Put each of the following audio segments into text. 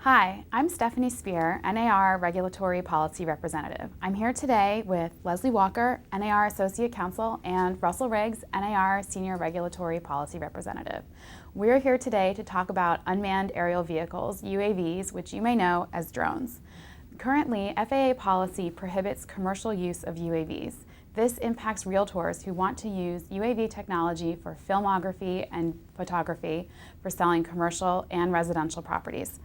Hi, I'm Stephanie Spear, NAR Regulatory Policy Representative. I'm here today with Leslie Walker, NAR Associate Counsel, and Russell Riggs, NAR Senior Regulatory Policy Representative. We're here today to talk about unmanned aerial vehicles, UAVs, which you may know as drones. Currently, FAA policy prohibits commercial use of UAVs. This impacts realtors who want to use UAV technology for filmography and photography for selling commercial and residential properties.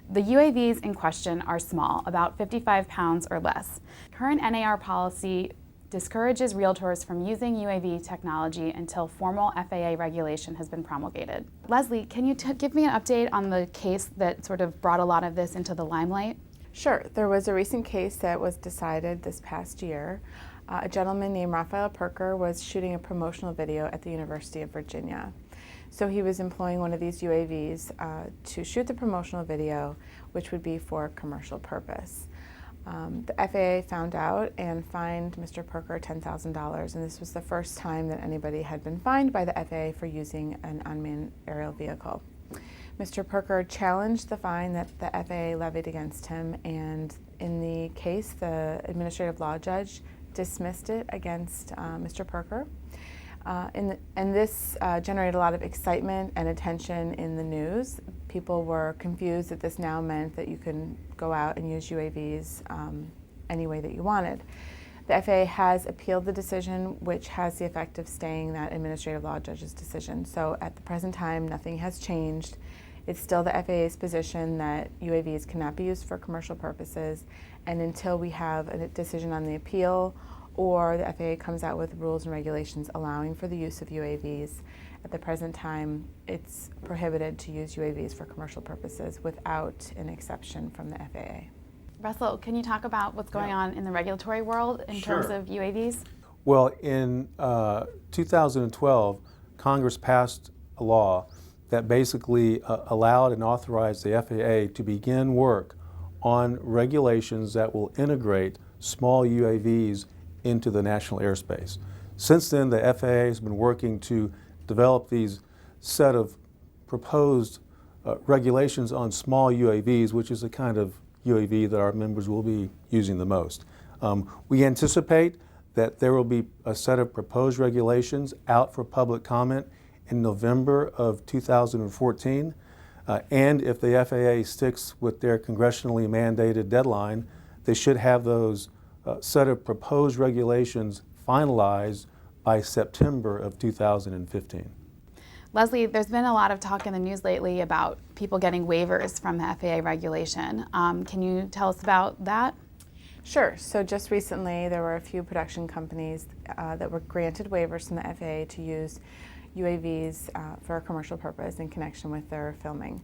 The UAVs in question are small, about 55 pounds or less. Current NAR policy discourages realtors from using UAV technology until formal FAA regulation has been promulgated. Leslie, can you give me an update on the case that sort of brought a lot of this into the limelight? Sure. There was a recent case that was decided this past year. A gentleman named Raphael Perker was shooting a promotional video at the University of Virginia. So he was employing one of these UAVs to shoot the promotional video, which would be for commercial purpose. The FAA found out and fined Mr. Perker $10,000, and this was the first time that anybody had been fined by the FAA for using an unmanned aerial vehicle. Mr. Perker challenged the fine that the FAA levied against him, and in the case, the administrative law judge dismissed it against Mr. Perker. And this generated a lot of excitement and attention in the news. People were confused that this now meant that you can go out and use UAVs any way that you wanted. The FAA has appealed the decision, which has the effect of staying that administrative law judge's decision. So at the present time, nothing has changed. It's still the FAA's position that UAVs cannot be used for commercial purposes, and until we have a decision on the appeal or the FAA comes out with rules and regulations allowing for the use of UAVs, at the present time it's prohibited to use UAVs for commercial purposes without an exception from the FAA. Russell, can you talk about what's going on in the regulatory world in terms of UAVs? Well, in 2012, Congress passed a law that basically allowed and authorized the FAA to begin work on regulations that will integrate small UAVs into the national airspace. Since then, the FAA has been working to develop these set of proposed regulations on small UAVs, which is the kind of UAV that our members will be using the most. We anticipate that there will be a set of proposed regulations out for public comment in November of 2014, and if the FAA sticks with their congressionally mandated deadline, they should have those set of proposed regulations finalized by September of 2015. Leslie, there's been a lot of talk in the news lately about people getting waivers from the FAA regulation. Can you tell us about that? Sure. So just recently there were a few production companies that were granted waivers from the FAA to use UAVs for a commercial purpose in connection with their filming.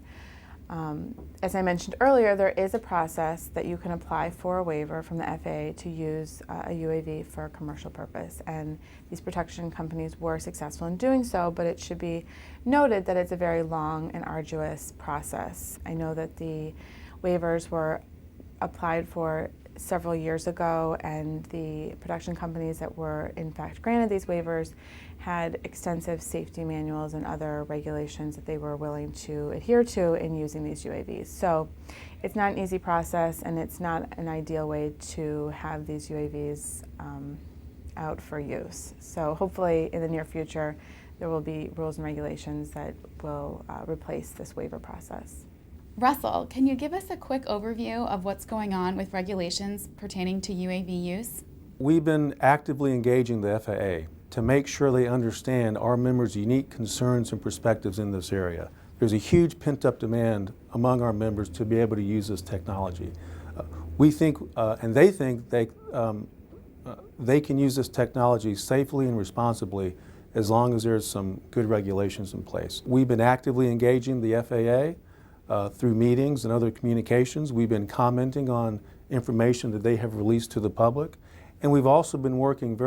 As I mentioned earlier, there is a process that you can apply for a waiver from the FAA to use a UAV for a commercial purpose, and these production companies were successful in doing so, but it should be noted that it's a very long and arduous process. I know that the waivers were applied for several years ago, and the production companies that were in fact granted these waivers had extensive safety manuals and other regulations that they were willing to adhere to in using these UAVs. So it's not an easy process, and it's not an ideal way to have these UAVs out for use. So hopefully in the near future there will be rules and regulations that will replace this waiver process. Russell, can you give us a quick overview of what's going on with regulations pertaining to UAV use? We've been actively engaging the FAA to make sure they understand our members' unique concerns and perspectives in this area. There's a huge pent-up demand among our members to be able to use this technology. We think, and they think, they can use this technology safely and responsibly as long as there's some good regulations in place. We've been actively engaging the FAA through meetings and other communications. We've been commenting on information that they have released to the public. And we've also been working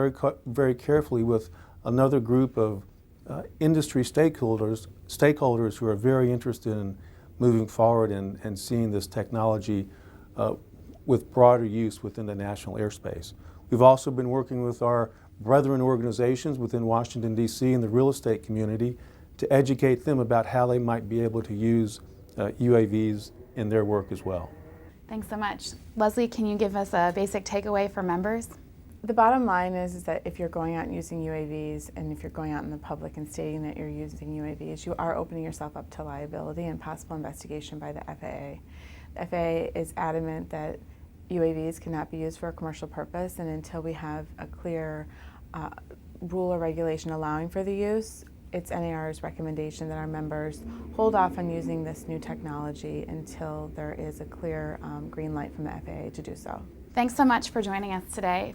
very carefully with another group of industry stakeholders who are very interested in moving forward and seeing this technology with broader use within the national airspace. We've also been working with our brethren organizations within Washington, D.C. and the real estate community to educate them about how they might be able to use UAVs in their work as well. Thanks so much. Leslie, can you give us a basic takeaway for members? The bottom line is that if you're going out and using UAVs, and if you're going out in the public and stating that you're using UAVs, you are opening yourself up to liability and possible investigation by the FAA. The FAA is adamant that UAVs cannot be used for a commercial purpose, and until we have a clear rule or regulation allowing for the use, it's NAR's recommendation that our members hold off on using this new technology until there is a clear green light from the FAA to do so. Thanks so much for joining us today.